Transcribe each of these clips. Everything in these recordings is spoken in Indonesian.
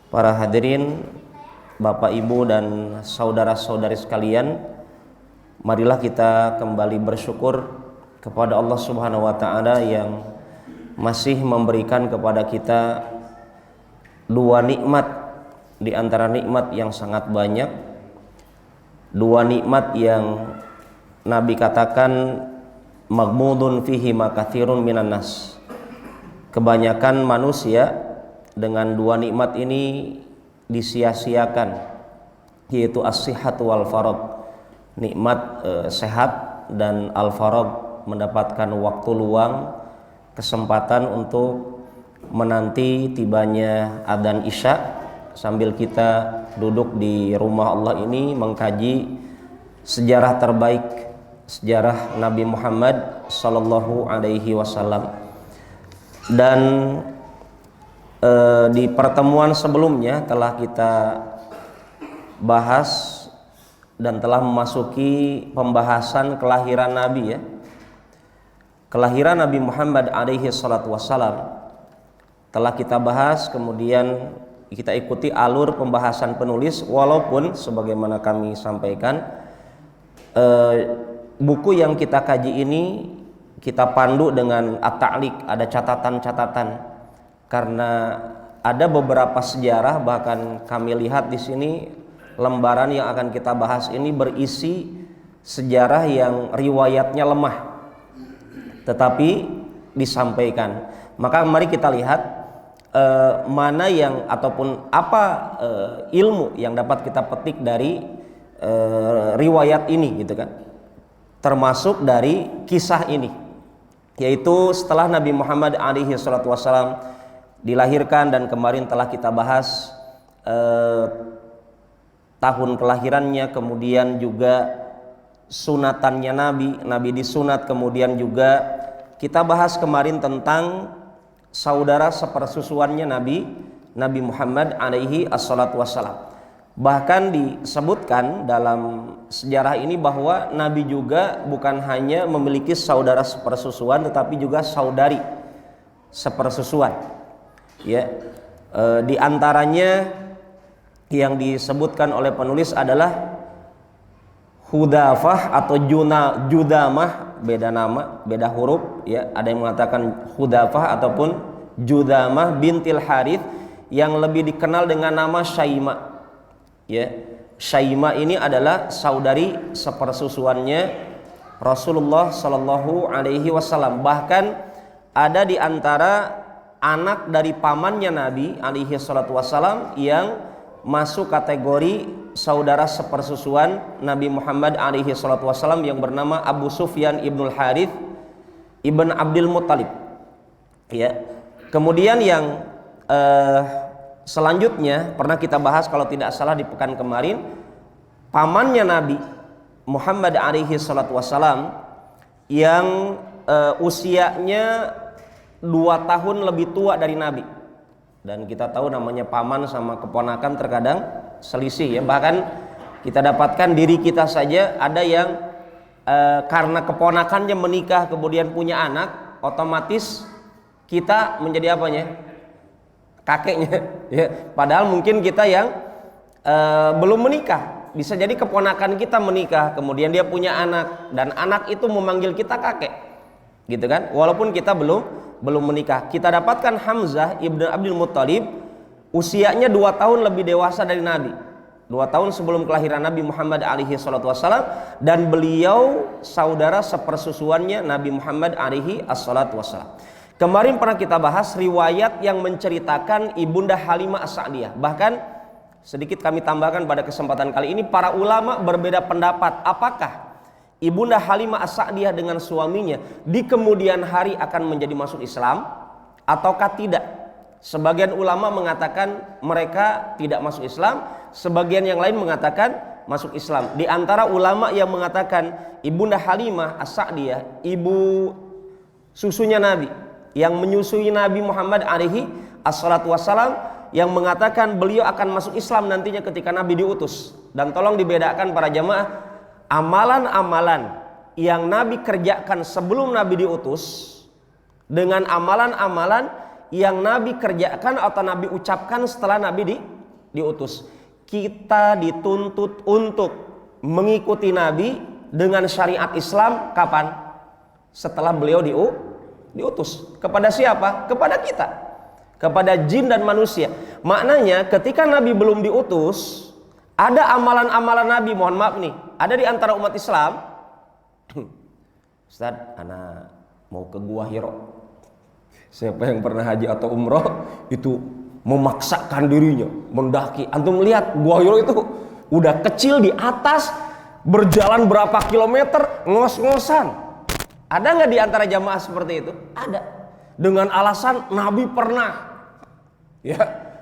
Para hadirin, Bapak Ibu dan saudara-saudari sekalian, marilah kita kembali bersyukur kepada Allah Subhanahu wa taala yang masih memberikan kepada kita dua nikmat di antara nikmat yang sangat banyak. Dua nikmat yang Nabi katakan maghmudun fihi makatsirun minan nas. Kebanyakan manusia dengan dua nikmat ini disia-siakan, yaitu as-sihhatu wal faragh, nikmat sehat, dan al-faragh, mendapatkan waktu luang, kesempatan untuk menanti tibanya adzan Isya sambil kita duduk di rumah Allah ini mengkaji sejarah terbaik, sejarah Nabi Muhammad sallallahu alaihi wasallam. Dan di pertemuan sebelumnya telah kita bahas dan telah memasuki pembahasan kelahiran Nabi, ya. Kelahiran Nabi Muhammad alaihi salatu wassalam telah kita bahas, kemudian kita ikuti alur pembahasan penulis, walaupun sebagaimana kami sampaikan buku yang kita kaji ini kita pandu dengan at-ta'liq, ada catatan-catatan. Karena ada beberapa sejarah, bahkan kami lihat di sini lembaran yang akan kita bahas ini berisi sejarah yang riwayatnya lemah tetapi disampaikan. Maka mari kita lihat mana yang ataupun apa ilmu yang dapat kita petik dari riwayat ini, gitu kan. Termasuk dari kisah ini, yaitu setelah Nabi Muhammad alaihi salatu wassalam dilahirkan, dan kemarin telah kita bahas tahun kelahirannya, kemudian juga sunatannya Nabi disunat, kemudian juga kita bahas kemarin tentang saudara sepersusuannya Nabi Muhammad alaihi assalatu wassalam. Bahkan disebutkan dalam sejarah ini bahwa Nabi juga bukan hanya memiliki saudara sepersusuan tetapi juga saudari sepersusuan. Ya, di antaranya yang disebutkan oleh penulis adalah Hudafah atau Judamah, beda nama, beda huruf, ya. Ada yang mengatakan Hudafah ataupun Judamah bintil Harith, yang lebih dikenal dengan nama Syaima. Ya, Syaima ini adalah saudari sepersusuannya Rasulullah Shallallahu alaihi wasallam. Bahkan ada di antara anak dari pamannya Nabi alaihi salatu wassalam yang masuk kategori saudara sepersusuan Nabi Muhammad alaihi salatu wassalam, yang bernama Abu Sufyan ibnul Harith ibn Abdul Muttalib, ya. Kemudian yang selanjutnya pernah kita bahas kalau tidak salah di pekan kemarin, pamannya Nabi Muhammad alaihi salatu wassalam yang usianya 2 tahun lebih tua dari Nabi. Dan kita tahu namanya paman sama keponakan terkadang selisih, ya. Bahkan kita dapatkan diri kita saja ada yang karena keponakannya menikah kemudian punya anak, otomatis kita menjadi apanya? Kakeknya, ya. Padahal mungkin kita yang belum menikah, bisa jadi keponakan kita menikah kemudian dia punya anak, dan anak itu memanggil kita kakek, gitu kan, walaupun kita belum menikah. Kita dapatkan Hamzah ibn Abdul Muttalib usianya 2 tahun lebih dewasa dari Nabi, 2 tahun sebelum kelahiran Nabi Muhammad alaihi salatu wassalam, dan beliau saudara sepersusuannya Nabi Muhammad alaihi assalatu wassalam. Kemarin pernah kita bahas riwayat yang menceritakan Ibunda Halimah As-Sa'diyah. Bahkan sedikit kami tambahkan pada kesempatan kali ini, para ulama berbeda pendapat apakah Ibunda Halimah As-Sa'diyah dengan suaminya di kemudian hari akan menjadi masuk Islam ataukah tidak. Sebagian ulama mengatakan mereka tidak masuk Islam, sebagian yang lain mengatakan masuk Islam. Di antara ulama yang mengatakan Ibunda Halimah As-Sa'diyah, ibu susunya Nabi, yang menyusui Nabi Muhammad alaihi assalatu wassalam, yang mengatakan beliau akan masuk Islam nantinya ketika Nabi diutus. Dan tolong dibedakan para jamaah, amalan-amalan yang Nabi kerjakan sebelum Nabi diutus dengan amalan-amalan yang Nabi kerjakan atau Nabi ucapkan setelah Nabi diutus. Kita dituntut untuk mengikuti Nabi dengan syariat Islam kapan? Setelah beliau diutus. Kepada siapa? Kepada kita. Kepada jin dan manusia. Maknanya ketika Nabi belum diutus, ada amalan-amalan Nabi, mohon maaf nih, ada di antara umat Islam. Ustaz, anak mau ke Gua Hiro. Siapa yang pernah haji atau umroh itu memaksakan dirinya mendaki. Antum lihat Gua Hiro itu udah kecil di atas, berjalan berapa kilometer ngos-ngosan. Ada nggak di antara jamaah seperti itu? Ada. Dengan alasan Nabi pernah ya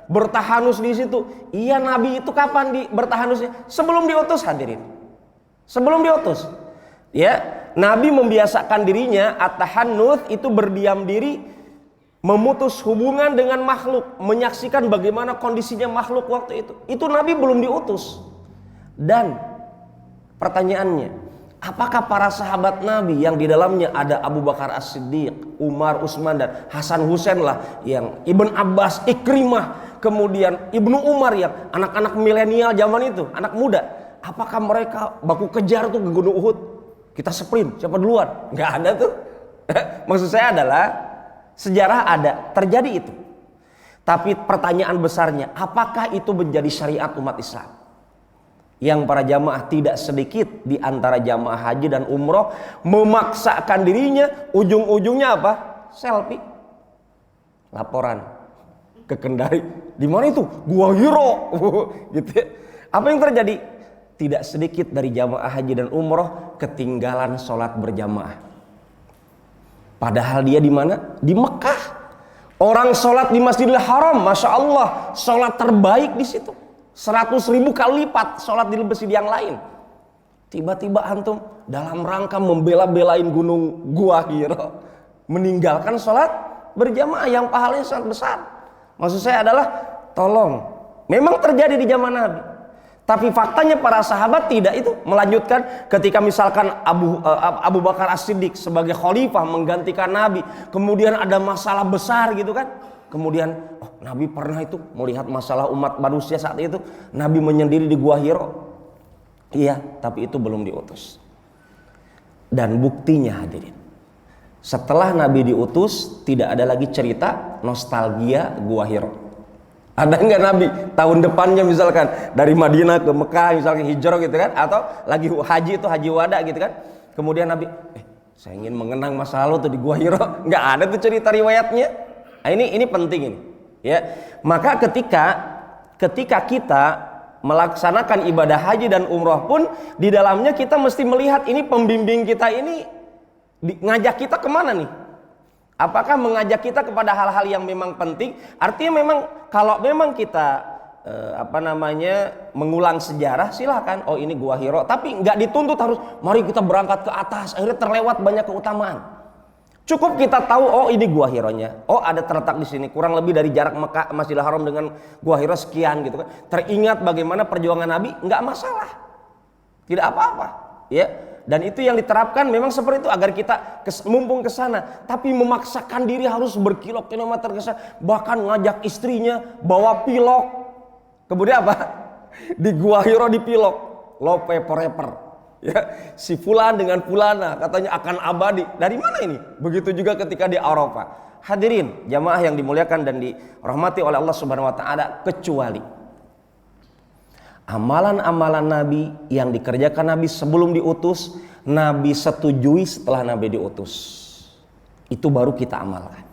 bertahanus di situ. Iya, Nabi itu kapan bertahanusnya? Sebelum diutus, hadirin. Sebelum diutus. Ya, Nabi membiasakan dirinya at-tahannus, itu berdiam diri, memutus hubungan dengan makhluk, menyaksikan bagaimana kondisinya makhluk waktu itu. Itu Nabi belum diutus. Dan pertanyaannya, apakah para sahabat Nabi yang di dalamnya ada Abu Bakar As-Siddiq, Umar, Utsman dan Hasan Husain lah, yang Ibn Abbas, Ikrimah, kemudian Ibnu Umar yang anak-anak milenial zaman itu, anak muda, apakah mereka baku kejar tuh ke Gunung Uhud? Kita sprint, siapa duluan? Nggak ada tuh. Maksud saya adalah sejarah ada, terjadi itu. Tapi pertanyaan besarnya, apakah itu menjadi syariat umat Islam? Yang para jamaah tidak sedikit di antara jamaah haji dan umroh memaksakan dirinya, ujung-ujungnya apa? Selfie. Laporan ke Kendari. Di mana itu? Gua Hiro. Gitu ya. Apa yang terjadi? Tidak sedikit dari jamaah haji dan umroh ketinggalan sholat berjamaah. Padahal dia di mana? Di Mekah. Orang sholat di Masjidil Haram, masya Allah, sholat terbaik di situ. 100.000 kali lipat sholat di masjid yang lain. Tiba-tiba antum dalam rangka membela-belain gunung Gua Hiro, meninggalkan sholat berjamaah yang pahalanya sangat besar. Maksud saya adalah, tolong, memang terjadi di zaman Nabi. Tapi faktanya para sahabat tidak itu melanjutkan ketika misalkan Abu Bakar As-Siddiq sebagai khalifah menggantikan Nabi, kemudian ada masalah besar gitu kan, kemudian Nabi pernah itu melihat masalah umat manusia saat itu, Nabi menyendiri di Gua Hiro. Iya, tapi itu belum diutus. Dan buktinya hadirin, setelah Nabi diutus tidak ada lagi cerita nostalgia Gua Hiro. Ada nggak Nabi tahun depannya misalkan dari Madinah ke Mekah misalkan hijrah gitu kan, atau lagi haji itu haji wada gitu kan, kemudian Nabi saya ingin mengenang masa lalu tuh di Gua Hiro. Nggak ada tuh cerita riwayatnya. Nah, ini penting ini ya. Maka ketika kita melaksanakan ibadah haji dan umroh pun di dalamnya kita mesti melihat ini pembimbing kita ini ngajak kita kemana nih? Apakah mengajak kita kepada hal-hal yang memang penting? Artinya memang kalau memang kita mengulang sejarah, silahkan. Oh, ini Gua Hiro, tapi nggak dituntut harus mari kita berangkat ke atas. Akhirnya terlewat banyak keutamaan. Cukup kita tahu, oh ini Gua Hironya. Oh, ada terletak di sini. Kurang lebih dari jarak Mekah Masjidil Haram dengan Gua Hiro sekian gitu kan. Teringat bagaimana perjuangan Nabi, nggak masalah. Tidak apa-apa, ya. Dan itu yang diterapkan memang seperti itu agar kita mumpung ke sana, tapi memaksakan diri harus berkilo-kilometer ke sana, bahkan ngajak istrinya bawa pilok. Kemudian apa? Di Gua Hiro dipilok, lope forever. Ya, si fulan dengan fulana katanya akan abadi. Dari mana ini? Begitu juga ketika di Arafah. Hadirin, jamaah yang dimuliakan dan dirahmati oleh Allah Subhanahu wa taala, kecuali amalan-amalan Nabi yang dikerjakan Nabi sebelum diutus, Nabi setujui setelah Nabi diutus. Itu baru kita amalkan.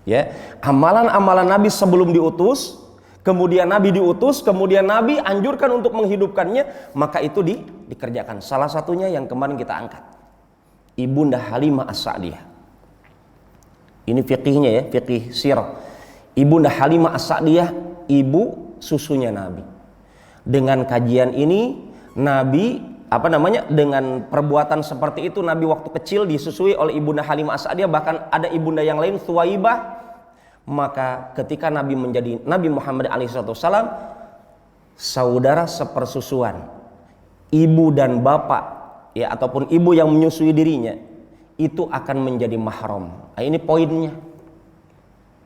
Ya, amalan-amalan Nabi sebelum diutus, kemudian Nabi diutus, kemudian Nabi anjurkan untuk menghidupkannya, maka itu dikerjakan. Salah satunya yang kemarin kita angkat, Ibunda Halimah As-Sa'diyah. Ini fikihnya ya, fikih sirah. Ibunda Halimah As-Sa'diyah, ibu susunya Nabi. Dengan kajian ini Nabi dengan perbuatan seperti itu Nabi waktu kecil disusui oleh Ibunda Halimah As-Sa'diyah, bahkan ada ibunda yang lain Thuwaibah. Maka ketika Nabi menjadi Nabi Muhammad SAW, saudara sepersusuan, ibu dan bapak ya, ataupun ibu yang menyusui dirinya itu akan menjadi mahram. Nah, ini poinnya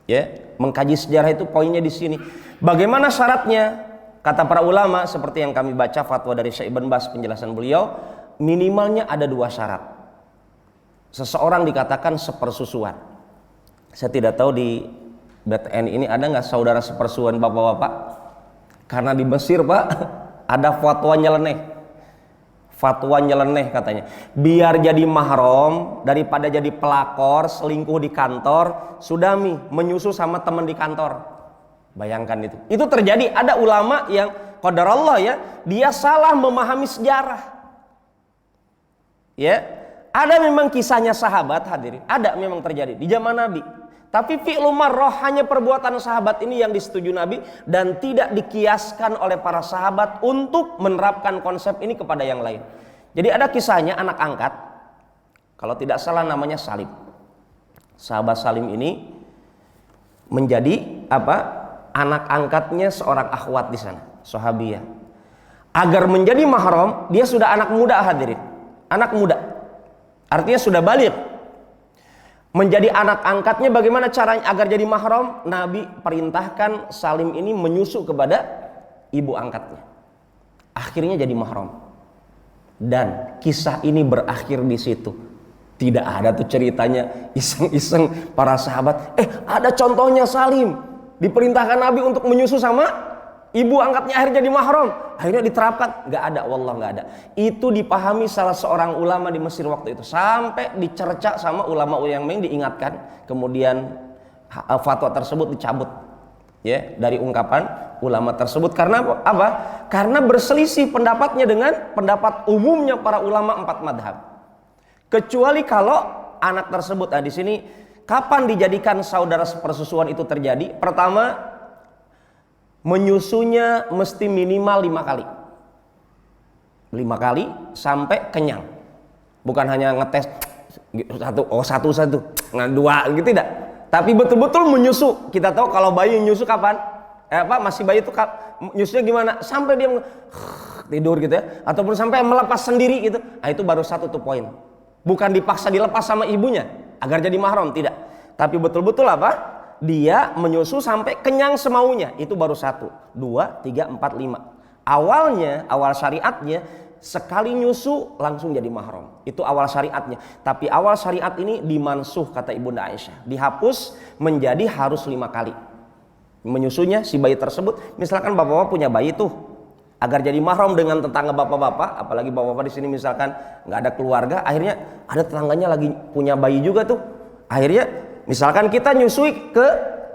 ya. Mengkaji sejarah itu poinnya di sini. Bagaimana syaratnya? Kata para ulama seperti yang kami baca fatwa dari Syekh Ibn Baz, penjelasan beliau, minimalnya ada 2 syarat. Seseorang dikatakan sepersusuan. Saya tidak tahu di BTN ini ada nggak saudara sepersusuan bapak-bapak? Karena di Mesir Pak ada fatwa nyeleneh. Fatwa nyeleneh katanya. Biar jadi mahram daripada jadi pelakor, selingkuh di kantor, sudah menyusu sama teman di kantor. Bayangkan itu. Itu terjadi. Ada ulama yang qadarullah ya, dia salah memahami sejarah. Ya, ada memang kisahnya sahabat hadirin. Ada memang terjadi di zaman Nabi. Tapi fi'lu marrah, hanya perbuatan sahabat ini yang disetujui Nabi dan tidak dikiaskan oleh para sahabat untuk menerapkan konsep ini kepada yang lain. Jadi ada kisahnya anak angkat, kalau tidak salah namanya Salim. Sahabat Salim ini menjadi anak angkatnya seorang akhwat di sana, sahabiyah. Agar menjadi mahram, dia sudah anak muda hadirin. Anak muda. Artinya sudah baligh. Menjadi anak angkatnya bagaimana caranya agar jadi mahram? Nabi perintahkan Salim ini menyusu kepada ibu angkatnya. Akhirnya jadi mahram. Dan kisah ini berakhir di situ. Tidak ada tuh ceritanya iseng-iseng para sahabat. Ada contohnya Salim diperintahkan Nabi untuk menyusu sama ibu angkatnya, akhirnya jadi mahram. Akhirnya diterapkan. Nggak ada, wallah nggak ada. Itu dipahami salah seorang ulama di Mesir waktu itu. Sampai dicerca sama ulama yang lain, diingatkan. Kemudian fatwa tersebut dicabut ya dari ungkapan ulama tersebut. Karena apa? Karena berselisih pendapatnya dengan pendapat umumnya para ulama 4 madhab. Kecuali kalau anak tersebut, di sini kapan dijadikan saudara sepersusuan itu terjadi? Pertama, menyusunya mesti minimal 5 kali. 5 kali sampai kenyang. Bukan hanya ngetes satu, dua gitu tidak. Tapi betul-betul menyusu. Kita tahu kalau bayi nyusu kapan? Masih bayi itu nyusunya gimana? Sampai dia tidur gitu ya, ataupun sampai melepas sendiri gitu. Nah, itu baru satu tuh poin. Bukan dipaksa dilepas sama ibunya agar jadi mahram, tidak. Tapi betul-betul dia menyusu sampai kenyang semaunya. Itu baru 1, 2, 3, 4, 5. Awal syariatnya sekali nyusu langsung jadi mahram. Itu awal syariatnya. Tapi awal syariat ini dimansuh kata Ibunda Aisyah. Dihapus menjadi harus 5 kali. Menyusunya si bayi tersebut. Misalkan bapak-bapak punya bayi tuh, agar jadi mahram dengan tetangga bapak-bapak, apalagi bapak-bapak di sini misalkan nggak ada keluarga, akhirnya ada tetangganya lagi punya bayi juga tuh. Akhirnya misalkan kita nyusui ke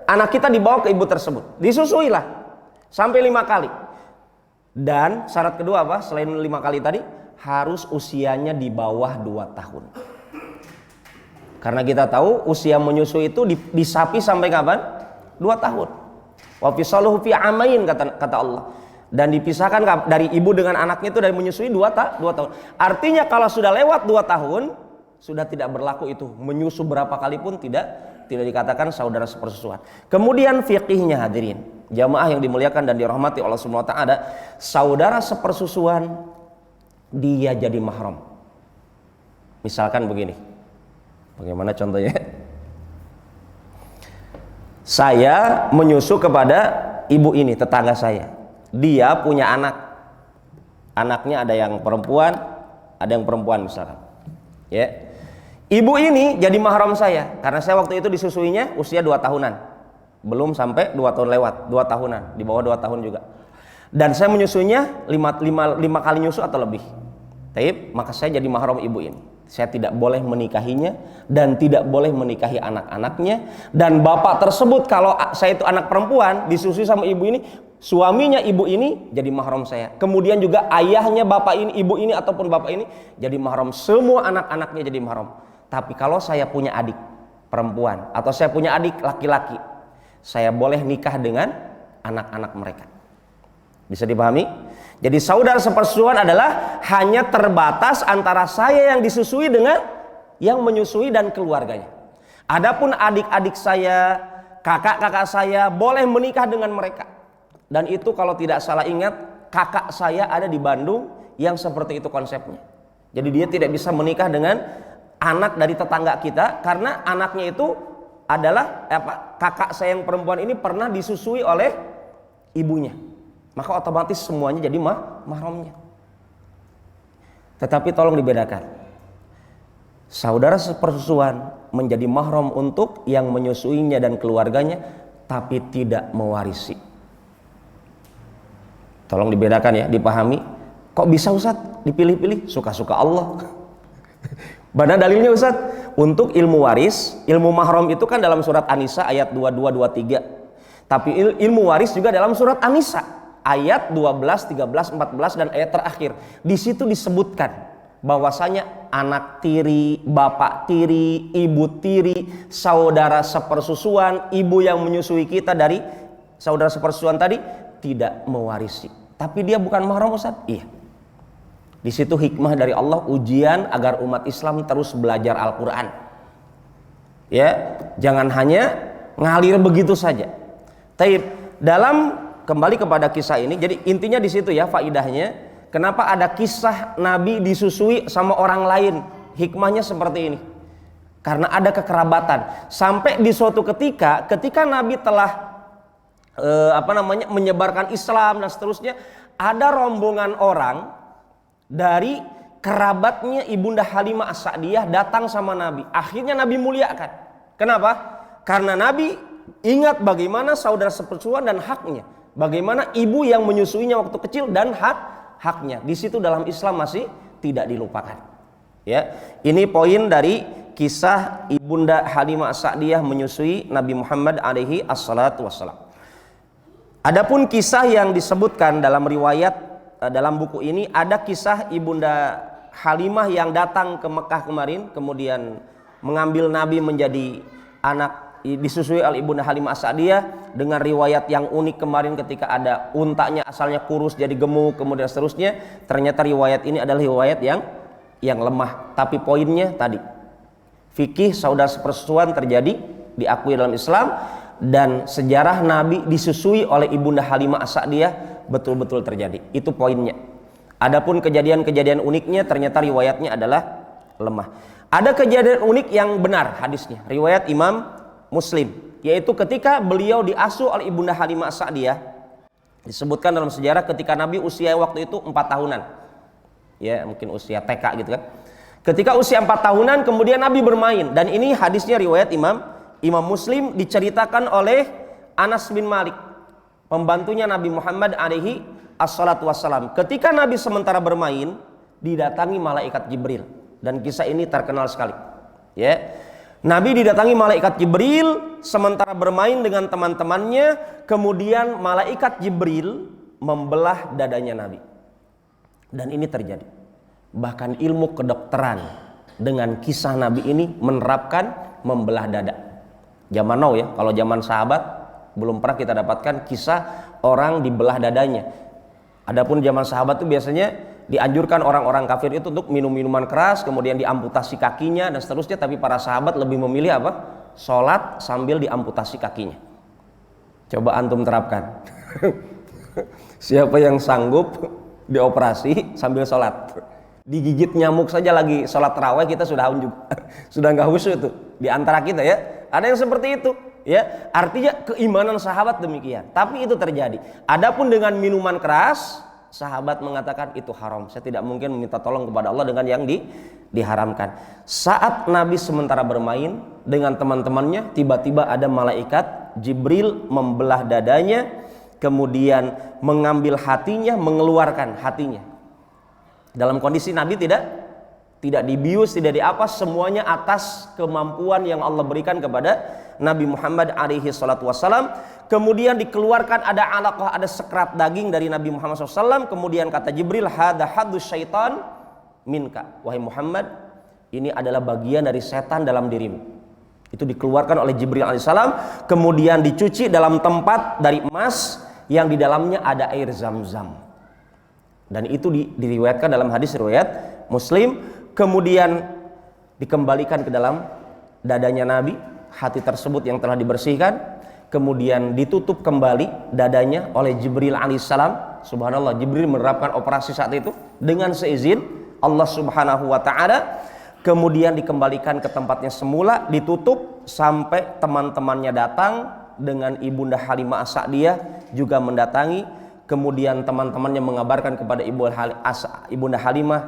anak kita, dibawa ke ibu tersebut, disusuilah sampai 5 kali. Dan syarat kedua selain 5 kali tadi, harus usianya di bawah 2 tahun. Karena kita tahu usia menyusui itu di sapi sampai kapan? 2 tahun. Wa fisaluhu fi amain kata Allah. Dan dipisahkan dari ibu dengan anaknya itu dari menyusui 2 tahun. Artinya kalau sudah lewat 2 tahun, sudah tidak berlaku itu. Menyusu berapa kali pun tidak dikatakan saudara sepersusuan. Kemudian fiqihnya hadirin, jamaah yang dimuliakan dan dirahmati Allah Subhanahu wa taala, saudara sepersusuan dia jadi mahram. Misalkan begini. Bagaimana contohnya? Saya menyusu kepada ibu ini, tetangga saya. Dia punya anak. Anaknya ada yang perempuan, misalkan. Ya. Ibu ini jadi mahram saya karena saya waktu itu disusuinya usia 2 tahunan. Belum sampai 2 tahun lewat, 2 tahunan, di bawah 2 tahun juga. Dan saya menyusuinya 5 kali nyusu atau lebih. Taib, maka saya jadi mahram ibu ini. Saya tidak boleh menikahinya dan tidak boleh menikahi anak-anaknya. Dan bapak tersebut, kalau saya itu anak perempuan disusui sama ibu ini, suaminya ibu ini jadi mahram saya. Kemudian juga ayahnya bapak ini, ibu ini ataupun bapak ini jadi mahram. Semua anak-anaknya jadi mahram. Tapi kalau saya punya adik perempuan atau saya punya adik laki-laki, saya boleh nikah dengan anak-anak mereka. Bisa dipahami? Jadi saudara sepersusuan adalah hanya terbatas antara saya yang disusui dengan yang menyusui dan keluarganya. Adapun adik-adik saya, kakak-kakak saya boleh menikah dengan mereka. Dan itu kalau tidak salah ingat, kakak saya ada di Bandung yang seperti itu konsepnya. Jadi dia tidak bisa menikah dengan anak dari tetangga kita karena anaknya itu adalah kakak saya yang perempuan ini pernah disusui oleh ibunya, maka otomatis semuanya jadi mahramnya. Tetapi tolong dibedakan, saudara sepersusuan menjadi mahram untuk yang menyusuinya dan keluarganya, tapi tidak mewarisi. Tolong dibedakan ya, dipahami. Kok bisa Ustadz dipilih-pilih? Suka-suka Allah. Mana dalilnya Ustadz? Untuk ilmu waris, ilmu mahram itu kan dalam surat An-Nisa ayat 22, 23. Tapi ilmu waris juga dalam surat An-Nisa ayat 12, 13, 14 dan ayat terakhir. Di situ disebutkan bahwasanya anak tiri, bapak tiri, ibu tiri, saudara sepersusuan, ibu yang menyusui kita dari saudara sepersusuan tadi tidak mewarisi. Tapi dia bukan mahram Ustadz? Iya. Di situ hikmah dari Allah, ujian agar umat Islam terus belajar Al-Quran. Ya, jangan hanya ngalir begitu saja. Taib, dalam kembali kepada kisah ini, jadi intinya di situ ya faidahnya. Kenapa ada kisah Nabi disusui sama orang lain? Hikmahnya seperti ini. Karena ada kekerabatan. Sampai di suatu ketika Nabi telah menyebarkan Islam dan seterusnya, ada rombongan orang dari kerabatnya Ibunda Halimah As-Sa'diyah datang sama Nabi. Akhirnya Nabi muliakan. Kenapa? Karena Nabi ingat bagaimana saudara sepersusuan dan haknya. Bagaimana ibu yang menyusuinya waktu kecil dan haknya. Di situ dalam Islam masih tidak dilupakan. Ya, ini poin dari kisah Ibunda Halimah As-Sa'diyah menyusui Nabi Muhammad alaihi assalatu wassalam. Adapun kisah yang disebutkan dalam riwayat dalam buku ini, ada kisah Ibunda Halimah yang datang ke Mekah kemarin, kemudian mengambil Nabi menjadi anak, disusui oleh Ibunda Halimah As-Sa'diyah, dengan riwayat yang unik kemarin ketika ada untanya asalnya kurus jadi gemuk, kemudian seterusnya. Ternyata riwayat ini adalah riwayat yang lemah. Tapi poinnya tadi, fikih saudara sepersusuan terjadi, diakui dalam Islam, dan sejarah Nabi disusui oleh Ibunda Halimah As-Sa'diyah betul-betul terjadi. Itu poinnya. Adapun kejadian-kejadian uniknya ternyata riwayatnya adalah lemah. Ada kejadian unik yang benar hadisnya, riwayat Imam Muslim, yaitu ketika beliau diasuh oleh Ibunda Halimah As-Sa'diyah. Disebutkan dalam sejarah ketika Nabi usia waktu itu 4 tahunan. Ya, mungkin usia TK gitu kan. Ketika usia 4 tahunan kemudian Nabi bermain, dan ini hadisnya riwayat Imam Muslim, diceritakan oleh Anas bin Malik, pembantunya Nabi Muhammad alaihi assalatu wassalam. Ketika Nabi sementara bermain, didatangi malaikat Jibril, dan kisah ini terkenal sekali. Ya, Nabi didatangi malaikat Jibril sementara bermain dengan teman-temannya, kemudian malaikat Jibril membelah dadanya Nabi. Dan ini terjadi. Bahkan ilmu kedokteran dengan kisah Nabi ini menerapkan membelah dada. Zaman now ya, kalau zaman sahabat belum pernah kita dapatkan kisah orang dibelah dadanya. Adapun zaman sahabat itu biasanya dianjurkan orang-orang kafir itu untuk minum minuman keras, kemudian diamputasi kakinya dan seterusnya. Tapi para sahabat lebih memilih apa? Sholat sambil diamputasi kakinya. Coba antum terapkan. Siapa yang sanggup dioperasi sambil sholat? Digigit nyamuk saja lagi sholat tarawih kita sudah unjuk, sudah nggak khusyuk itu di antara kita ya. Ada yang seperti itu. Ya, artinya keimanan sahabat demikian. Tapi itu terjadi. Adapun dengan minuman keras, sahabat mengatakan itu haram. Saya tidak mungkin meminta tolong kepada Allah dengan yang diharamkan. Saat Nabi sementara bermain dengan teman-temannya, tiba-tiba ada malaikat Jibril membelah dadanya, kemudian mengambil hatinya, mengeluarkan hatinya. Dalam kondisi Nabi tidak dibius, tidak diapa, semuanya atas kemampuan yang Allah berikan kepada Nabi Muhammad alaihi salatu wassalam. Kemudian dikeluarkan ada alaqah, ada sekerat daging dari Nabi Muhammad SAW. Kemudian kata Jibril, hadza haddus syaitan minka. Wahai Muhammad, ini adalah bagian dari setan dalam dirimu. Itu dikeluarkan oleh Jibril alaihissalam. Kemudian dicuci dalam tempat dari emas yang di dalamnya ada air zam-zam. Dan itu diriwayatkan dalam hadis riwayat Muslim. Kemudian dikembalikan ke dalam dadanya Nabi, hati tersebut yang telah dibersihkan. Kemudian ditutup kembali dadanya oleh Jibril alaihissalam. Subhanallah, Jibril menerapkan operasi saat itu dengan seizin Allah subhanahu wa ta'ala. Kemudian dikembalikan ke tempatnya semula, ditutup sampai teman-temannya datang dengan Ibunda Halimah As-Sa'diyah juga mendatangi. Kemudian teman-temannya mengabarkan kepada Ibunda Halimah,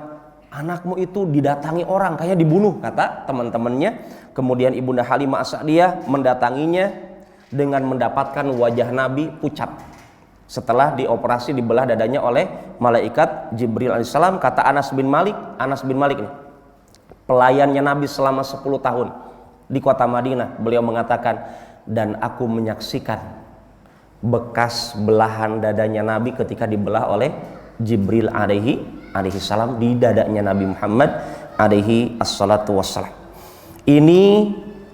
anakmu itu didatangi orang, kayaknya dibunuh, kata teman-temannya. Kemudian Ibunda Halimah As-Sa'diyah mendatanginya dengan mendapatkan wajah Nabi pucat setelah dioperasi, dibelah dadanya oleh malaikat Jibril alaihissalam. Kata Anas bin Malik ini pelayannya Nabi selama 10 tahun di kota Madinah, beliau mengatakan, dan aku menyaksikan bekas belahan dadanya Nabi ketika dibelah oleh Jibril alaihi salam di dadanya Nabi Muhammad alaihi assalatu wassalam. Ini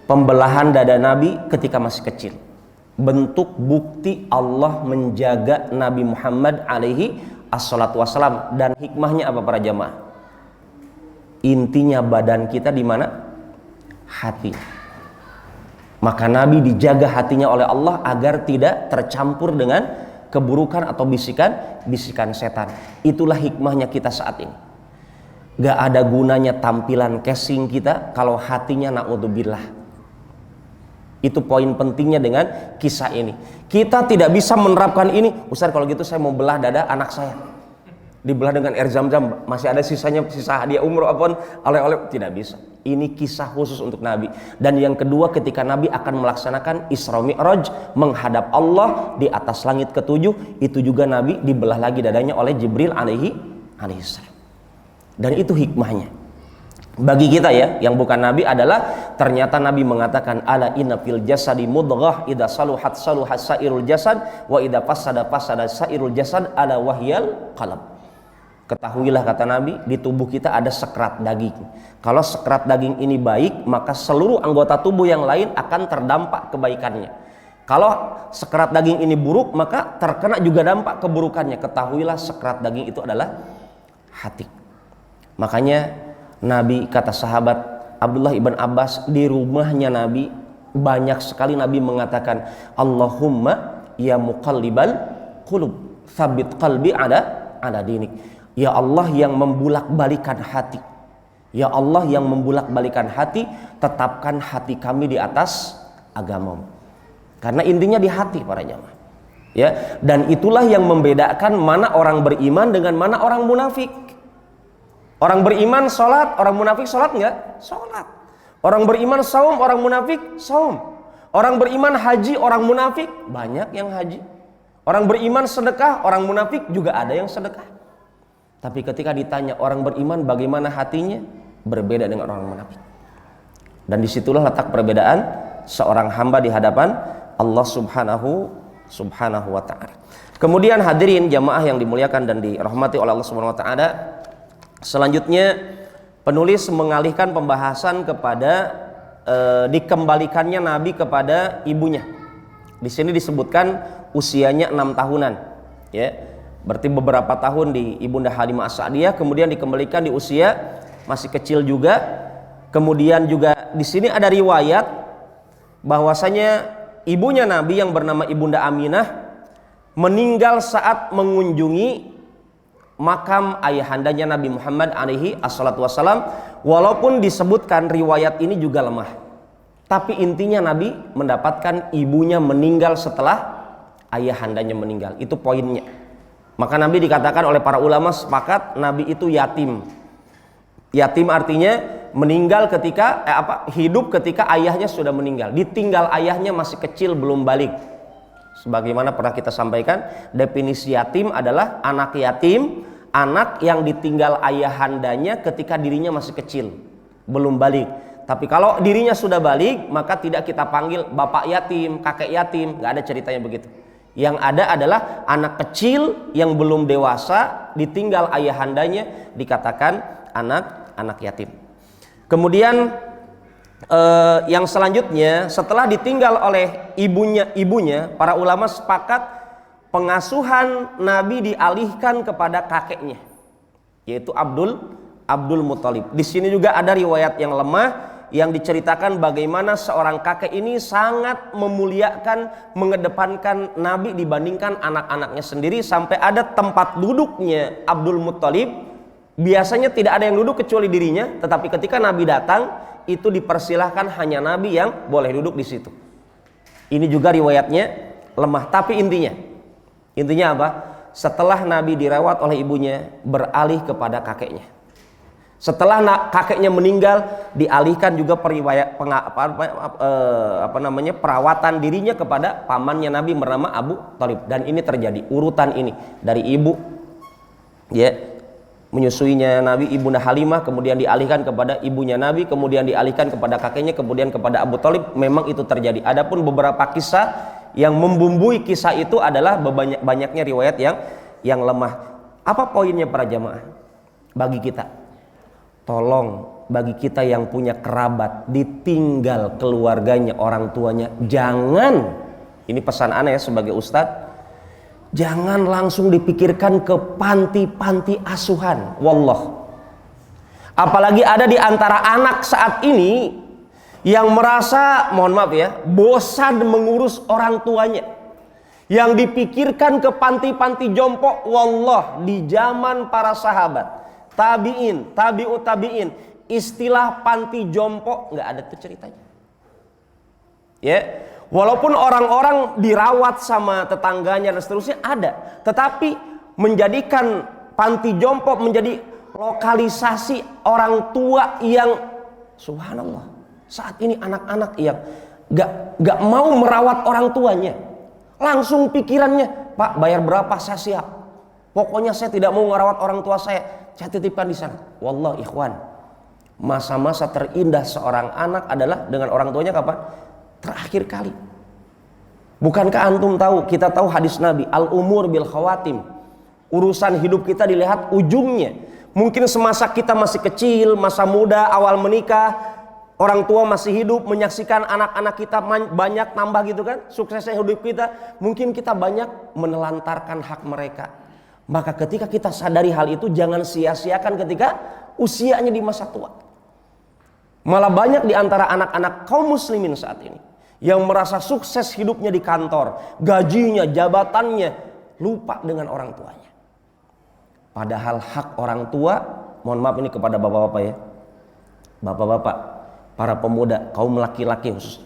pembelahan dada Nabi ketika masih kecil, bentuk bukti Allah menjaga Nabi Muhammad alaihi assalatu wassalam. Dan hikmahnya apa para jamaah? Intinya badan kita di mana? Hati. Maka Nabi dijaga hatinya oleh Allah agar tidak tercampur dengan keburukan atau bisikan setan. Itulah hikmahnya kita saat ini. Gak ada gunanya tampilan casing kita kalau hatinya na'udzubillah. Itu poin pentingnya dengan kisah ini. Kita tidak bisa menerapkan ini. Ustaz, kalau gitu saya mau belah dada anak saya, dibelah dengan air zam-zam, masih ada sisa hadiah umroh apapun, oleh-oleh. Tidak bisa. Ini kisah khusus untuk Nabi. Dan yang kedua, ketika Nabi akan melaksanakan Isra Mi'raj menghadap Allah di atas langit ketujuh, itu juga Nabi dibelah lagi dadanya oleh Jibril alaihi salam. Dan itu hikmahnya. Bagi kita ya, yang bukan Nabi adalah ternyata Nabi mengatakan, ala inna fil jasadi mudghah idza saluhat saluhat sairul jasad wa idza fasada sairul jasad ala wahyal qalb. Ketahuilah, kata Nabi, di tubuh kita ada sekerat daging. Kalau sekerat daging ini baik, maka seluruh anggota tubuh yang lain akan terdampak kebaikannya. Kalau sekerat daging ini buruk, maka terkena juga dampak keburukannya. Ketahuilah sekerat daging itu adalah hati. Makanya Nabi, kata sahabat Abdullah ibn Abbas, di rumahnya Nabi banyak sekali Nabi mengatakan, Allahumma ya muqallibal qulub tsabbit qalbi ala dinik. Ya Allah yang membulak-balikan hati, ya Allah yang membulak-balikan hati, tetapkan hati kami di atas agamamu. Karena intinya di hati para jamaah. Ya, dan itulah yang membedakan mana orang beriman dengan mana orang munafik. Orang beriman sholat, orang munafik sholat enggak? Sholat. Orang beriman saum, orang munafik saum. Orang beriman haji, orang munafik banyak yang haji. Orang beriman sedekah, orang munafik juga ada yang sedekah. Tapi ketika ditanya orang beriman bagaimana hatinya, berbeda dengan orang munafik. Dan disitulah letak perbedaan seorang hamba di hadapan Allah subhanahu wa ta'ala. Kemudian hadirin jamaah yang dimuliakan dan dirahmati oleh Allah subhanahu wa ta'ala, selanjutnya penulis mengalihkan pembahasan kepada dikembalikannya Nabi kepada ibunya. Di sini disebutkan usianya 6 tahunan, ya. Berarti beberapa tahun di Ibunda Halimah As-Sa'diyah, kemudian dikembalikan di usia masih kecil juga. Kemudian juga di sini ada riwayat bahwasanya ibunya Nabi yang bernama Ibunda Aminah meninggal saat mengunjungi makam ayahandanya Nabi Muhammad alaihi assalatu wassalam. Walaupun disebutkan riwayat ini juga lemah, tapi intinya Nabi mendapatkan ibunya meninggal setelah ayahandanya meninggal. Itu poinnya. Maka Nabi dikatakan oleh para ulama sepakat Nabi itu yatim. Yatim artinya meninggal ketika hidup ketika ayahnya sudah meninggal. Ditinggal ayahnya masih kecil, belum balik. Sebagaimana pernah kita sampaikan, definisi yatim adalah anak yatim, anak yang ditinggal ayahandanya ketika dirinya masih kecil, belum balik. Tapi kalau dirinya sudah balik, maka tidak kita panggil bapak yatim, kakek yatim, nggak ada ceritanya begitu. Yang ada adalah anak kecil yang belum dewasa ditinggal ayahandanya, dikatakan anak yatim. Kemudian yang selanjutnya, setelah ditinggal oleh ibunya, para ulama sepakat pengasuhan Nabi dialihkan kepada kakeknya, yaitu Abdul Muthalib. Di sini juga ada riwayat yang lemah yang diceritakan bagaimana seorang kakek ini sangat memuliakan, mengedepankan Nabi dibandingkan anak-anaknya sendiri, sampai ada tempat duduknya Abdul Muthalib. Biasanya tidak ada yang duduk kecuali dirinya, tetapi ketika Nabi datang, itu dipersilahkan hanya Nabi yang boleh duduk di situ. Ini juga riwayatnya lemah, tapi intinya apa? Setelah Nabi dirawat oleh ibunya, beralih kepada kakeknya. Setelah kakeknya meninggal, dialihkan juga perawatan dirinya kepada pamannya Nabi bernama Abu Thalib. Dan ini terjadi urutan ini dari ibu, ya, menyusuinya Nabi, Ibunda Halimah, kemudian dialihkan kepada ibunya Nabi, kemudian dialihkan kepada kakeknya, kemudian kepada Abu Thalib. Memang itu terjadi. Adapun beberapa kisah yang membumbui kisah itu adalah banyaknya riwayat yang lemah. Apa poinnya para jamaah? Bagi kita, tolong, bagi kita yang punya kerabat ditinggal keluarganya, orang tuanya, jangan, ini pesan aneh sebagai ustadz, jangan langsung dipikirkan ke panti-panti asuhan. Wallah, apalagi ada di antara anak saat ini yang merasa, mohon maaf ya, bosan mengurus orang tuanya, yang dipikirkan ke panti-panti jompo. Wallah, di zaman para sahabat, tabi'in, tabi'ut tabi'in, istilah panti jompo nggak ada tuh ceritanya. Ya, walaupun orang-orang dirawat sama tetangganya dan seterusnya ada, tetapi menjadikan panti jompo menjadi lokalisasi orang tua yang, subhanallah, saat ini anak-anak yang nggak mau merawat orang tuanya, langsung pikirannya, Pak, bayar berapa saya siap, pokoknya saya tidak mau merawat orang tua saya titipkan di sana. Wallah ikhwan, masa-masa terindah seorang anak adalah dengan orang tuanya kapan? Terakhir kali. Bukankah antum tahu, kita tahu hadis Nabi, al-umur bil khawatim, urusan hidup kita dilihat ujungnya. Mungkin semasa kita masih kecil, masa muda, awal menikah, orang tua masih hidup, menyaksikan anak-anak kita banyak tambah gitu kan, suksesnya hidup kita, mungkin kita banyak menelantarkan hak mereka. Maka ketika kita sadari hal itu, jangan sia-siakan ketika usianya di masa tua. Malah banyak di antara anak-anak kaum muslimin saat ini yang merasa sukses hidupnya di kantor, gajinya, jabatannya, lupa dengan orang tuanya. Padahal hak orang tua, mohon maaf ini kepada bapak-bapak ya, bapak-bapak, para pemuda, kaum laki-laki khusus,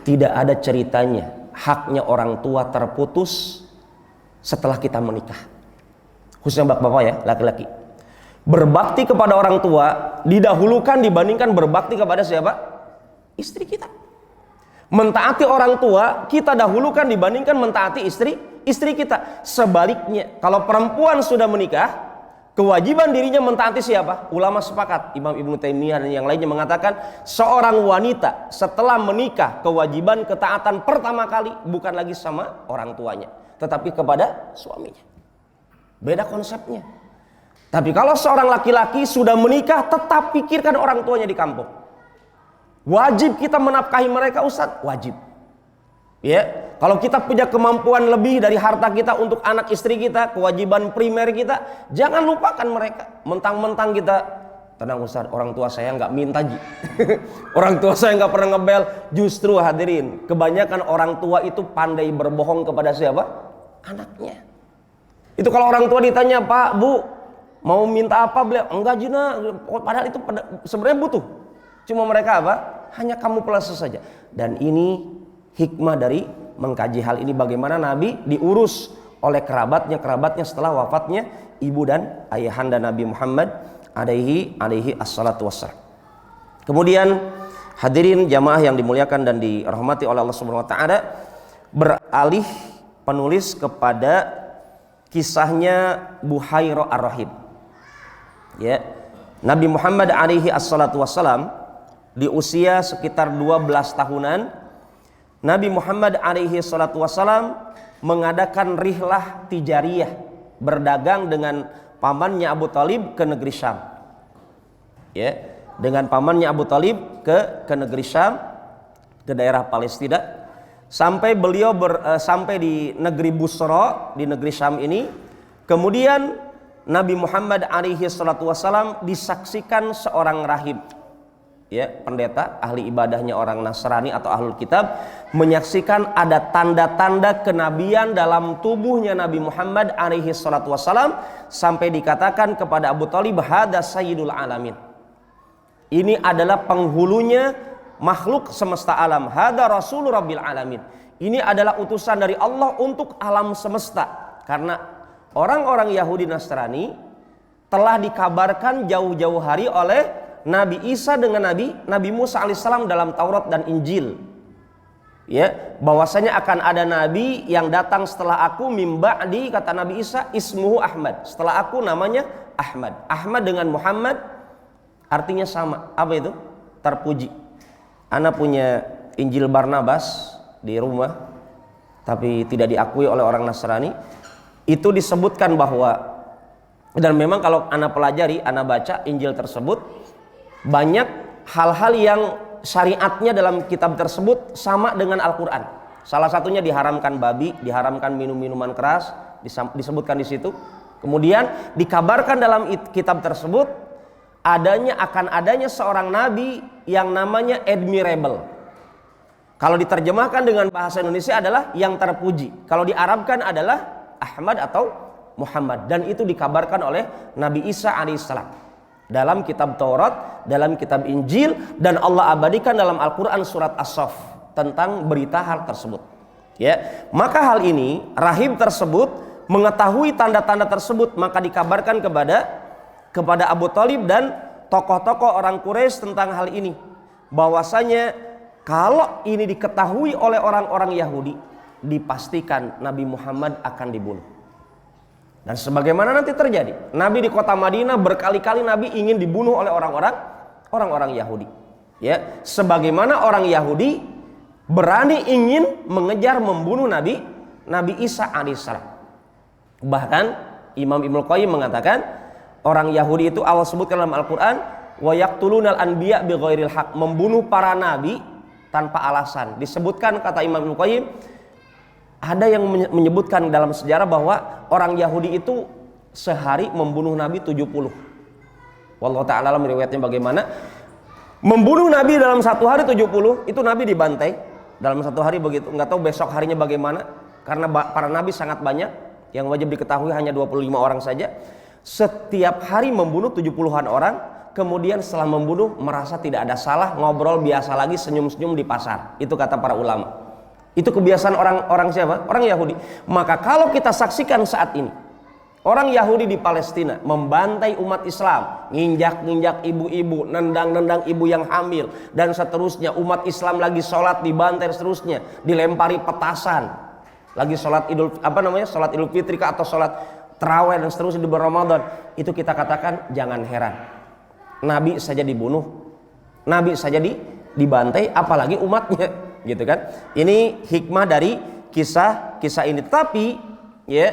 tidak ada ceritanya haknya orang tua terputus setelah kita menikah. Khususnya bapak-bapak ya, laki-laki. Berbakti kepada orang tua didahulukan dibandingkan berbakti kepada siapa? Istri kita. Mentaati orang tua kita dahulukan dibandingkan mentaati istri kita. Sebaliknya, kalau perempuan sudah menikah, kewajiban dirinya mentaati siapa? Ulama sepakat, Imam Ibnu Taimiyah dan yang lainnya mengatakan, seorang wanita setelah menikah, kewajiban ketaatan pertama kali bukan lagi sama orang tuanya, tetapi kepada suaminya. Beda konsepnya. Tapi kalau seorang laki-laki sudah menikah, tetap pikirkan orang tuanya di kampung. Wajib kita menafkahi mereka, Ustaz, wajib. Ya, kalau kita punya kemampuan lebih dari harta kita untuk anak istri kita, kewajiban primer kita, jangan lupakan mereka. Mentang-mentang kita, tenang Ustaz, orang tua saya nggak minta ji. Orang tua saya nggak pernah ngebel. Justru hadirin, kebanyakan orang tua itu pandai berbohong kepada siapa? Anaknya. Itu kalau orang tua ditanya, Pak, Bu, mau minta apa? Beliau, enggak Jina. Padahal itu sebenarnya butuh. Cuma mereka apa? Hanya kamu plus saja. Dan ini hikmah dari mengkaji hal ini, bagaimana Nabi diurus oleh kerabatnya setelah wafatnya ibu dan ayahanda Nabi Muhammad alaihi assalatu wassalam. Kemudian hadirin jamaah yang dimuliakan dan dirahmati oleh Allah Subhanahu wa taala, beralih penulis kepada kisahnya Buhairah Ar-Rahib. Ya, Nabi Muhammad alaihi assalatu wassalam di usia sekitar 12 tahunan, Nabi Muhammad alaihi assalatu wassalam mengadakan rihlah tijariyah, berdagang dengan pamannya Abu Thalib ke negeri Syam. Ya, dengan pamannya Abu Thalib ke negeri Syam, ke daerah Palestina. Sampai beliau sampai di negeri Busra, di negeri Syam ini. Kemudian Nabi Muhammad alaihi salatu wasallam disaksikan seorang rahib, ya, pendeta, ahli ibadahnya orang Nasrani atau ahlul kitab, menyaksikan ada tanda-tanda kenabian dalam tubuhnya Nabi Muhammad alaihi salatu wasallam, sampai dikatakan kepada Abu Thalib, hada sayyidul alamin. Ini adalah penghulunya makhluk semesta alam. Hada Rasul Rabbil Alamin. Ini adalah utusan dari Allah untuk alam semesta. Karena orang-orang Yahudi Nasrani telah dikabarkan jauh-jauh hari oleh Nabi Isa dengan Nabi Musa alaihissalam dalam Taurat dan Injil. Ya, bahwasanya akan ada nabi yang datang setelah aku mim ba'di, kata Nabi Isa, ismuhu Ahmad. Setelah aku namanya Ahmad. Ahmad dengan Muhammad artinya sama. Apa itu? Terpuji. Ana punya Injil Barnabas di rumah, tapi tidak diakui oleh orang Nasrani. Itu disebutkan bahwa, dan memang kalau ana pelajari, ana baca Injil tersebut, banyak hal-hal yang syariatnya dalam kitab tersebut sama dengan Al-Quran. Salah satunya diharamkan babi, diharamkan minum-minuman keras, disebutkan di situ. Kemudian dikabarkan dalam kitab tersebut akan adanya seorang nabi yang namanya admirable. Kalau diterjemahkan dengan bahasa Indonesia adalah yang terpuji. Kalau diarabkan adalah Ahmad atau Muhammad. Dan itu dikabarkan oleh Nabi Isa alaihissalam dalam kitab Taurat, dalam kitab Injil, dan Allah abadikan dalam Al-Quran surat As-Saff tentang berita hal tersebut. Ya, maka hal ini rahib tersebut mengetahui tanda-tanda tersebut, maka dikabarkan kepada Abu Thalib dan tokoh-tokoh orang Quraisy tentang hal ini, bahwasanya kalau ini diketahui oleh orang-orang Yahudi, dipastikan Nabi Muhammad akan dibunuh. Dan sebagaimana nanti terjadi, Nabi di kota Madinah berkali-kali Nabi ingin dibunuh oleh orang-orang Yahudi. Ya, sebagaimana orang Yahudi berani ingin mengejar membunuh Nabi Isa alaihissalam. Bahkan Imam Ibnu Qayyim mengatakan orang Yahudi itu Allah sebutkan dalam Al-Quran, wa yaqtulunal anbiya bighairil haq, membunuh para nabi tanpa alasan. Disebutkan kata Imam Ibnu Qayyim, ada yang menyebutkan dalam sejarah bahwa orang Yahudi itu sehari membunuh Nabi 70. Wallahu ta'ala alam riwayatnya bagaimana. Membunuh Nabi dalam satu hari 70, itu Nabi dibantai dalam satu hari begitu. Nggak tahu besok harinya bagaimana, karena para Nabi sangat banyak, yang wajib diketahui hanya 25 orang saja. Setiap hari membunuh 70-an orang, kemudian setelah membunuh merasa tidak ada salah, ngobrol biasa lagi, senyum-senyum di pasar. Itu kata para ulama. Itu kebiasaan orang siapa? Orang Yahudi. Maka kalau kita saksikan saat ini, orang Yahudi di Palestina membantai umat Islam, nginjak-nginjak ibu-ibu, nendang-nendang ibu yang hamil, dan seterusnya. Umat Islam lagi sholat dibantai seterusnya, dilempari petasan. Lagi sholat sholat Idul Fitri atau sholat Tarawih dan seterusnya di bulan Ramadan. Itu kita katakan jangan heran. Nabi saja dibunuh, Nabi saja dibantai, apalagi umatnya. Gitu kan? Ini hikmah dari kisah ini. Tapi ya,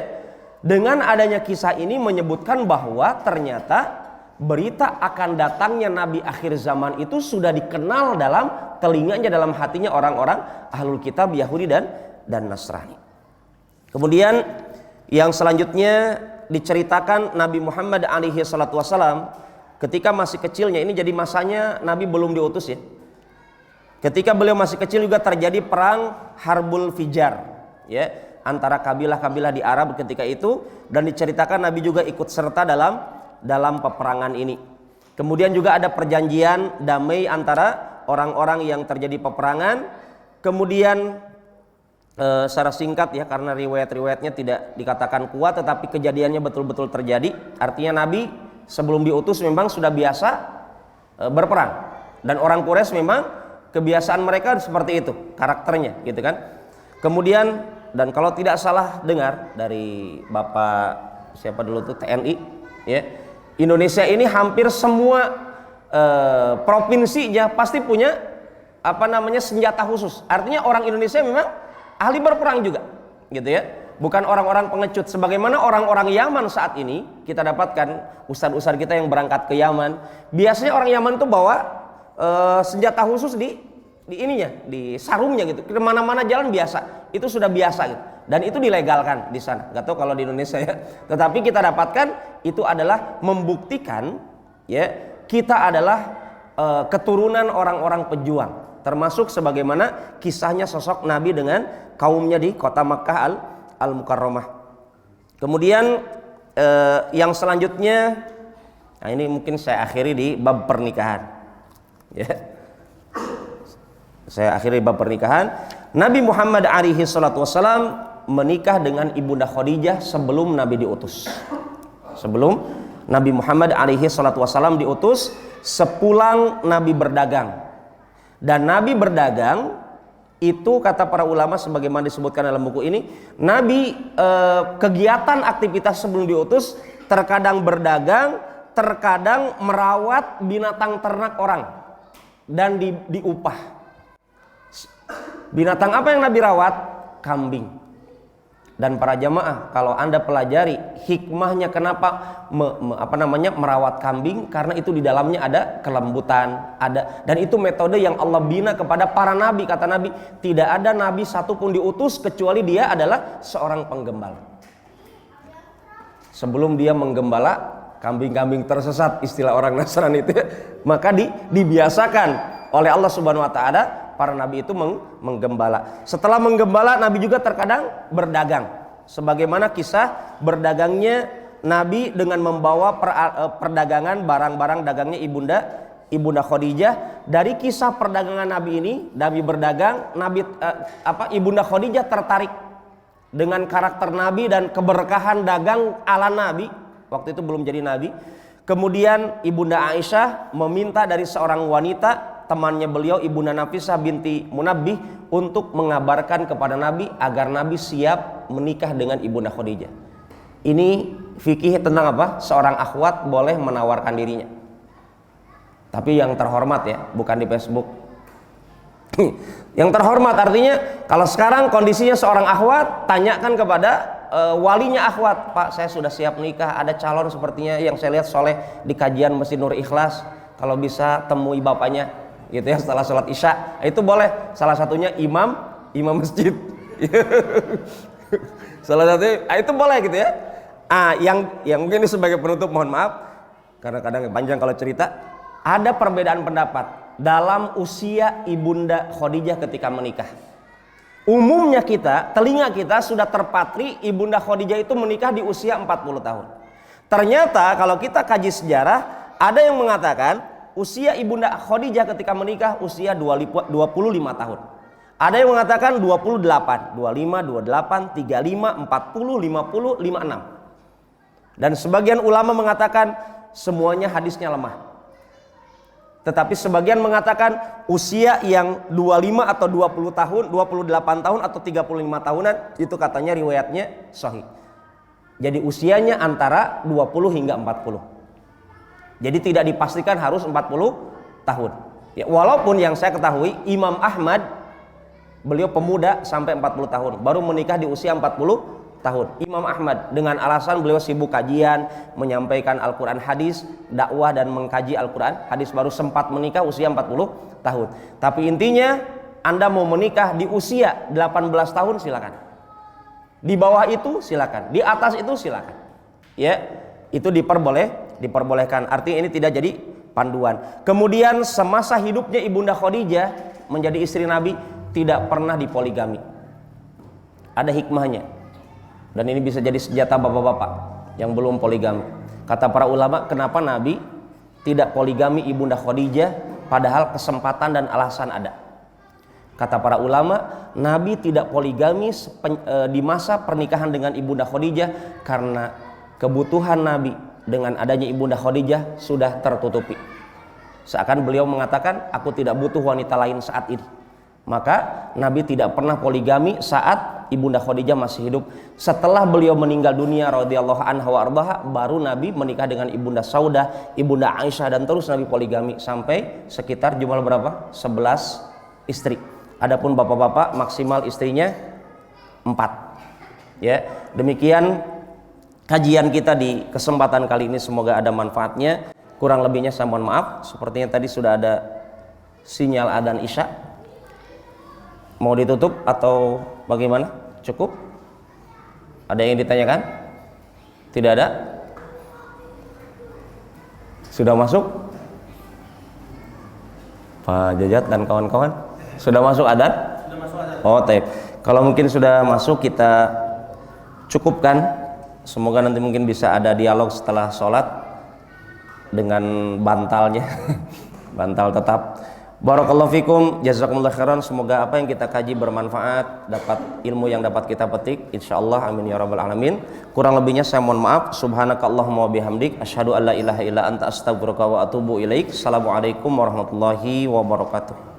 dengan adanya kisah ini menyebutkan bahwa ternyata berita akan datangnya Nabi akhir zaman itu sudah dikenal dalam telinganya, dalam hatinya orang-orang ahlul kitab Yahudi dan Nasrani. Kemudian yang selanjutnya diceritakan Nabi Muhammad alaihi salatu wasalam ketika masih kecilnya, ini jadi masanya Nabi belum diutus ya. Ketika beliau masih kecil juga terjadi perang Harbul Fijar, ya, antara kabilah-kabilah di Arab ketika itu, dan diceritakan Nabi juga ikut serta dalam peperangan ini. Kemudian juga ada perjanjian damai antara orang-orang yang terjadi peperangan. Kemudian secara singkat ya, karena riwayat-riwayatnya tidak dikatakan kuat, tetapi kejadiannya betul-betul terjadi. Artinya Nabi sebelum diutus memang sudah biasa berperang, dan orang Quraisy memang kebiasaan mereka seperti itu, karakternya gitu kan. Kemudian, dan kalau tidak salah dengar dari Bapak siapa dulu tuh, TNI ya, Indonesia ini hampir semua provinsinya pasti punya senjata khusus. Artinya orang Indonesia memang ahli berperang juga gitu ya. Bukan orang-orang pengecut sebagaimana orang-orang Yaman saat ini. Kita dapatkan ustadz-ustadz kita yang berangkat ke Yaman, biasanya orang Yaman tuh bawa senjata khusus di sarungnya gitu, kemana-mana jalan biasa, itu sudah biasa gitu, dan itu dilegalkan di sana. Gak tahu kalau di Indonesia ya, tetapi kita dapatkan itu adalah membuktikan ya, kita adalah keturunan orang-orang pejuang, termasuk sebagaimana kisahnya sosok Nabi dengan kaumnya di kota Makkah al-Mukarramah. Kemudian yang selanjutnya, nah ini mungkin saya akhiri di bab pernikahan. Ya. Saya akhiri bab pernikahan. Nabi Muhammad alaihi salatu wasallam menikah dengan Ibunda Khadijah sebelum Nabi diutus. Sebelum Nabi Muhammad alaihi salatu wasallam diutus, sepulang Nabi berdagang. Dan Nabi berdagang itu kata para ulama sebagaimana disebutkan dalam buku ini, Nabi kegiatan aktivitas sebelum diutus terkadang berdagang, terkadang merawat binatang ternak orang dan diupah. Binatang apa yang Nabi rawat? Kambing. Dan para jamaah, kalau Anda pelajari hikmahnya kenapa merawat kambing, karena itu di dalamnya ada kelembutan, dan itu metode yang Allah bina kepada para nabi. Kata Nabi, tidak ada nabi satupun diutus kecuali dia adalah seorang penggembala. Sebelum dia menggembala kambing-kambing tersesat, istilah orang Nasrani itu, maka dibiasakan oleh Allah Subhanahu wa taala para nabi itu menggembala. Setelah menggembala, Nabi juga terkadang berdagang. Sebagaimana kisah berdagangnya Nabi dengan membawa perdagangan barang-barang dagangnya Ibunda Khadijah. Dari kisah perdagangan Nabi ini, Nabi berdagang, Ibunda Khadijah tertarik dengan karakter Nabi dan keberkahan dagang ala Nabi. Waktu itu belum jadi Nabi. Kemudian Ibunda Aisyah meminta dari seorang wanita, temannya beliau, Ibunda Nafisah binti Munabbih, untuk mengabarkan kepada Nabi agar Nabi siap menikah dengan Ibunda Khadijah. Ini fikih tentang apa? Seorang akhwat boleh menawarkan dirinya. Tapi yang terhormat ya, bukan di Facebook. Yang terhormat artinya kalau sekarang kondisinya seorang akhwat, tanyakan kepada walinya akhwat, Pak, saya sudah siap nikah, ada calon sepertinya yang saya lihat soleh di kajian Masjid Nur Ikhlas, kalau bisa temui bapaknya gitu ya setelah sholat isya. Itu boleh, salah satunya imam masjid. Salah satunya itu boleh gitu ya. Yang mungkin ini sebagai penutup, mohon maaf karena kadang panjang kalau cerita. Ada perbedaan pendapat dalam usia Ibunda Khadijah ketika menikah. Umumnya telinga kita sudah terpatri Ibunda Khadijah itu menikah di usia 40 tahun. Ternyata kalau kita kaji sejarah, ada yang mengatakan usia Ibunda Khadijah ketika menikah usia 25 tahun. Ada yang mengatakan 28, 25, 28, 35, 40, 50, 56. Dan sebagian ulama mengatakan semuanya hadisnya lemah. Tetapi sebagian mengatakan usia yang 25 atau 20 tahun, 28 tahun atau 35 tahunan, itu katanya riwayatnya sahih. Jadi usianya antara 20 hingga 40. Jadi tidak dipastikan harus 40 tahun. Ya, walaupun yang saya ketahui Imam Ahmad, beliau pemuda sampai 40 tahun, baru menikah di usia 40 tahun. Imam Ahmad dengan alasan beliau sibuk kajian, menyampaikan Al-Quran hadis, dakwah dan mengkaji Al-Quran hadis, baru sempat menikah usia 40 tahun. Tapi intinya Anda mau menikah di usia 18 tahun silakan. Di bawah itu silakan, di atas itu silakan. Ya, itu diperbolehkan. Artinya ini tidak jadi panduan. Kemudian semasa hidupnya Ibunda Khadijah menjadi istri Nabi tidak pernah dipoligami. Ada hikmahnya. Dan ini bisa jadi senjata bapak-bapak yang belum poligami. Kata para ulama, kenapa Nabi tidak poligami Ibunda Khadijah padahal kesempatan dan alasan ada. Kata para ulama, Nabi tidak poligami di masa pernikahan dengan Ibunda Khadijah karena kebutuhan Nabi dengan adanya Ibunda Khadijah sudah tertutupi. Seakan beliau mengatakan, aku tidak butuh wanita lain saat ini. Maka Nabi tidak pernah poligami saat Ibunda Khadijah masih hidup. Setelah beliau meninggal dunia radhiyallahu anha wa ardaha, baru Nabi menikah dengan Ibunda Saudah, Ibunda Aisyah, dan terus Nabi poligami sampai sekitar jumlah berapa? 11 istri. Adapun bapak-bapak maksimal istrinya 4. Ya, demikian kajian kita di kesempatan kali ini, semoga ada manfaatnya. Kurang lebihnya saya mohon maaf. Sepertinya tadi sudah ada sinyal adzan Isya. Mau ditutup atau bagaimana? Cukup? Ada yang ditanyakan? Tidak ada? Sudah masuk? Pak Jajat dan kawan-kawan sudah masuk adzan? Sudah masuk adzan. Oh, taib. Kalau mungkin sudah masuk, kita cukupkan. Semoga nanti mungkin bisa ada dialog setelah sholat dengan bantalnya. bantal tetap. Barakallahu fikum, jazakumullah khairan. Semoga apa yang kita kaji bermanfaat, dapat ilmu yang dapat kita petik, insyaallah, amin ya rabbal alamin. Kurang lebihnya saya mohon maaf. Subhanakallahumma wa bihamdik, asyhadu an la ilaha illa anta, astaghfiruka wa atubu ilaik. Assalamualaikum warahmatullahi wabarakatuh.